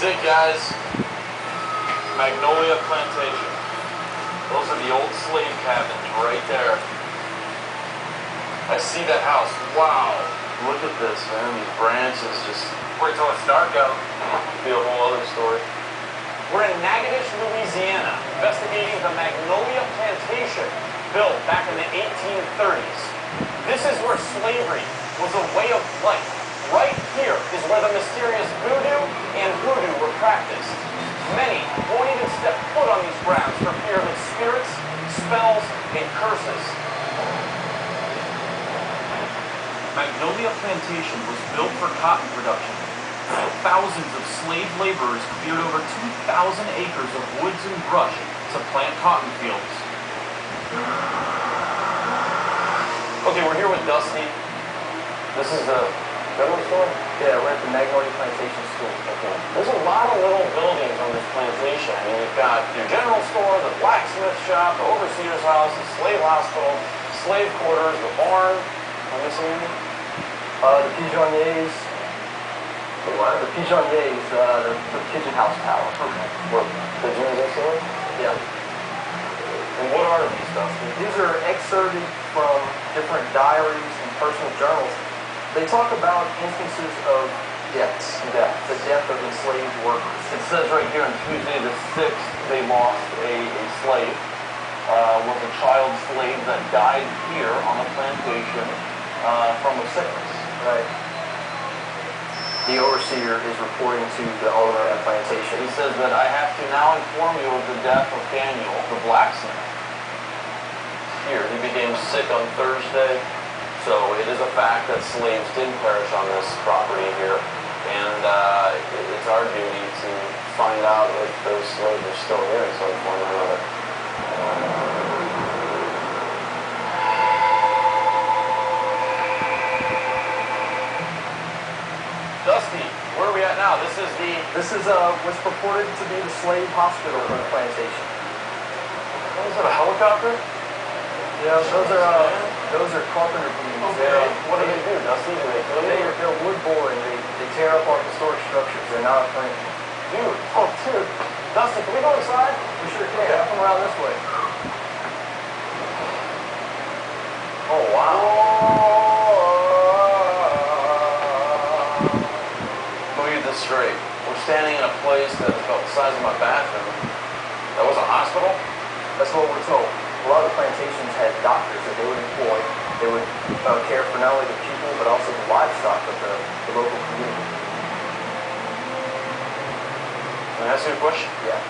it, guys. Magnolia Plantation. Those are the old slave cabins right there. I see that house. Wow. Look at this, man. These branches just... Wait till it's dark out. It'll be a whole other story. We're in Natchitoches, Louisiana, investigating the Magnolia Plantation, built back in the 1830s. This is where slavery was a way of life. Right here is where the mysterious voodoo and hoodoo were practiced. Many won't even step foot on these grounds for fear of spirits, spells, and curses. Magnolia Plantation was built for cotton production. Thousands of slave laborers cleared over 2,000 acres of woods and brush to plant cotton fields. Okay, we're here with Dusty. This is the general store? Yeah, we're at the Magnolia Plantation School. Okay. There's a lot of little buildings on this plantation. I mean, you've got your general store, the blacksmith shop, the overseer's house, the slave hospital, slave quarters, the barn. Am I missing anything? The pigeonniers. The what? The pigeonniers, the pigeon house tower. Okay. What? Pigeons and stuff? Yeah. And what are these stuff? These are excerpted from different diaries and personal journals. They talk about instances of deaths. The death of enslaved workers. It says right here on Tuesday the 6th, they lost a slave. Was a child slave that died here on the plantation from a sickness. Right. The overseer is reporting to the owner of the plantation. He says that I have to now inform you of the death of Daniel, the blacksmith. Here, he became sick on Thursday. So it is a fact that slaves did perish on this property here. And it's our duty to find out if those slaves are still here in some form or another. Dusty, where are we at now? This is what's purported to be the slave hospital for the plantation. What is that, a helicopter? Yeah, those are carpenter beams. Okay. What do they do, Dusty? Do they kill you? They're wood boring. They tear up our historic structures. They're not a friend. Dude. Dusty, can we go inside? We sure can. Okay. Come around this way. Oh, wow. Let me get this straight. We're standing in a place that's about the size of my bathroom. That was a hospital? That's what we're told. A lot of the plantations had doctors that they would employ. They would care for not only the people, but also the livestock of the local community. Can I ask you a question? Yeah.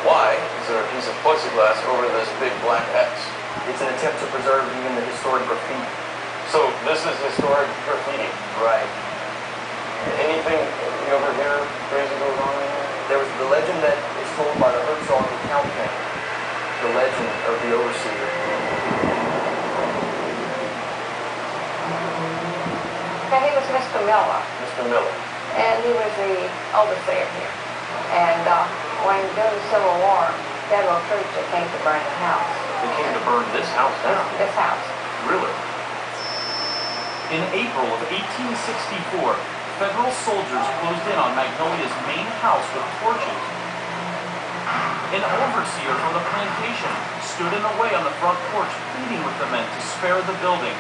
Why is there a piece of plexiglass over this big black X? It's an attempt to preserve even the historic graffiti. So this is historic graffiti? Right. Anything you ever hear crazy goes on in here? There was the legend that is told by the Herzog account family. The legend of the overseer. Okay, he was Mr. Miller. Mr. Miller. And he was the overseer here. And when during the Civil War, federal troops that came to burn the house. They came to burn this house down? This house. Really? In April of 1864, federal soldiers closed in on Magnolia's main house with torches. An overseer from the plantation stood in the way on the front porch, pleading with the men to spare the building.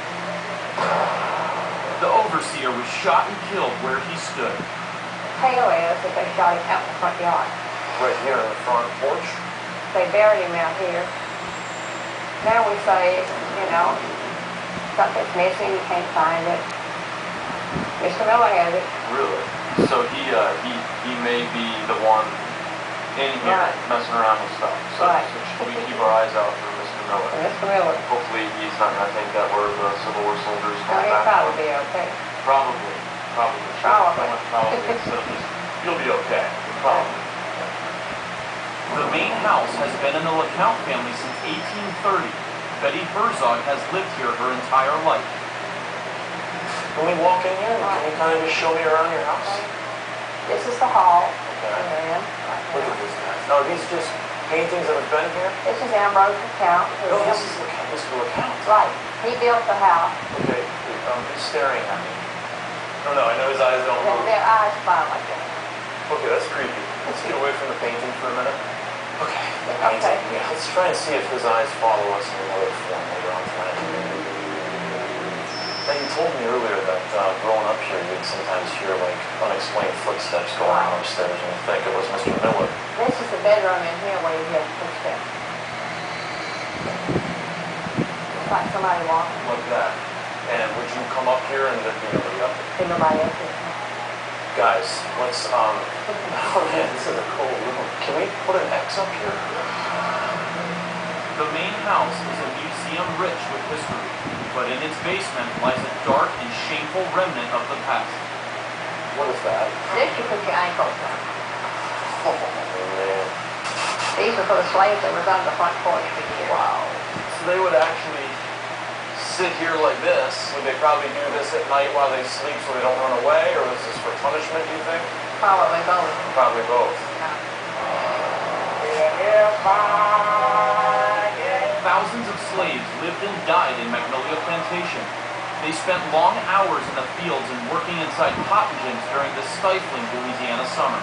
The overseer was shot and killed where he stood. Tale is that they shot him out in the front yard. Right here on the front porch? They buried him out here. Now we say, something's missing, you can't find it. Mr. Miller has it. Really? So he may be the one in here messing around with stuff. So, Right. so should we keep our eyes out for Mr. Miller? Mr. Miller. Hopefully he's not going to think that we're the Civil War soldiers No, going he'll back. probably be okay. Probably. Probably. Instead of just, you'll be okay. Probably. The main house has been in the LeCount family since 1830. Betty Herzog has lived here her entire life. Can we walk in here? Can you kind of just show me around your house? This is the hall. Okay. And Look at this guy. Now, are these just paintings that have been here? this is Ambrose LeCount. No, this is Mr. LeCount. Right. He built the house. Okay, he's staring at me. No, I know his eyes don't move. Their eyes fly like that. Okay, that's creepy. Let's get away from the painting for a minute. Okay, the painting. Okay. Yeah, let's try and see if his eyes follow us in another form later on tonight. Now, you told me earlier that growing up here, you'd sometimes hear like unexplained footsteps going on upstairs, and you think it was Mr. Miller. This is the bedroom in here where you hear the footsteps. It's like somebody walking. Like that. And would you come up here and there'd be nobody up? Ain't nobody else here. Guys, let's, oh man, this is a cool room. Can we put an X up here? The main house is a museum rich with history, but in its basement lies a dark and shameful remnant of the past. What is that? This you put your ankles on. Oh man. These were for the slaves that was on the front porch for years. Wow. So they would actually sit here like this. Would they probably do this at night while they sleep so they don't run away, or is this for punishment, do you think? Probably both. Probably both. Thousands of slaves lived and died in Magnolia Plantation. They spent long hours in the fields and working inside cotton gins during the stifling Louisiana summer.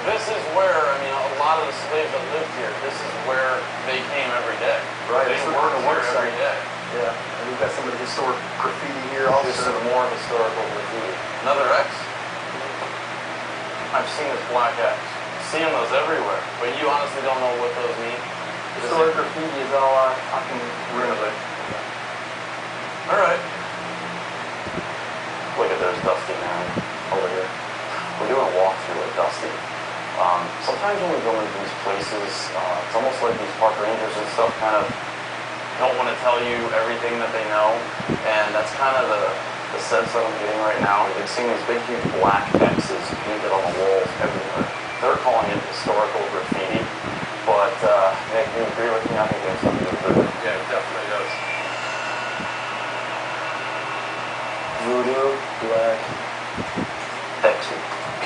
This is where, I mean, a lot of the slaves that lived here, this is where they came every day. Right, They it's worked the here work every site. day. Yeah, and we've got some of the historic graffiti here also. This is more historical graffiti. Another X? I've seen this black X. Seeing those everywhere, but you honestly don't know what those mean? Historic graffiti is all I can Really? Alright. Look at there's Dusty man over here. We're doing a walkthrough with Dusty. Sometimes when we go into these places, it's almost like these park rangers and stuff kind of don't want to tell you everything that they know, and that's kind of the sense that I'm getting right now. We've been seeing these big, huge black X's painted on the walls everywhere. They're calling it historical graffiti, but Nick, you agree with me? I think there's something to do. Yeah, it definitely does. Voodoo, black, X.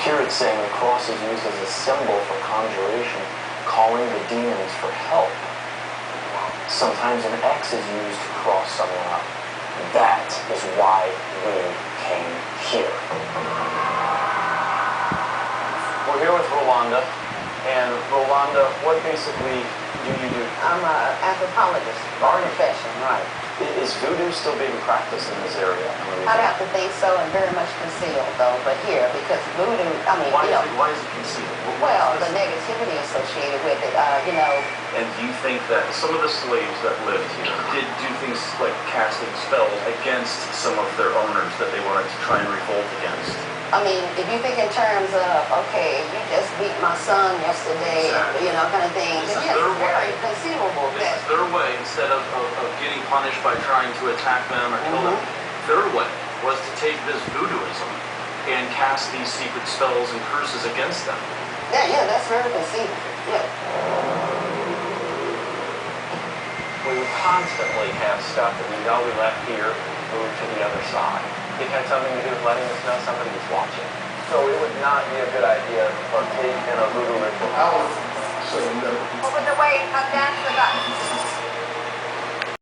Here it's saying the cross is used as a symbol for conjuration, calling the demons for help. Sometimes an X is used to cross someone up. That is why we came here. We're here with Rolanda. And Rolanda, what basically do you do? I'm an anthropologist by profession, right. Is voodoo still being practiced in this area? I'd have to think so, and very much concealed though, but here, because voodoo, I mean, Why you know, is it concealed? well, the negativity associated with it, you know. And do you think that some of the slaves that lived here did do things like casting spells against some of their owners that they wanted to try and revolt against? I mean, if you think in terms of, okay, you just beat my son yesterday, Exactly. you know, kind of thing, This then is yes, their very way. conceivable This that, is their way, instead of getting punished by trying to attack them or kill them. Their way was to take this voodooism and cast these secret spells and curses against them. yeah, that's very conceivable, yeah. We would constantly have stuff that we know we left here move to the other side. It had something to do with letting us know somebody was watching. So it would not be a good idea to partake in a voodoo ritual. Over the way, that's the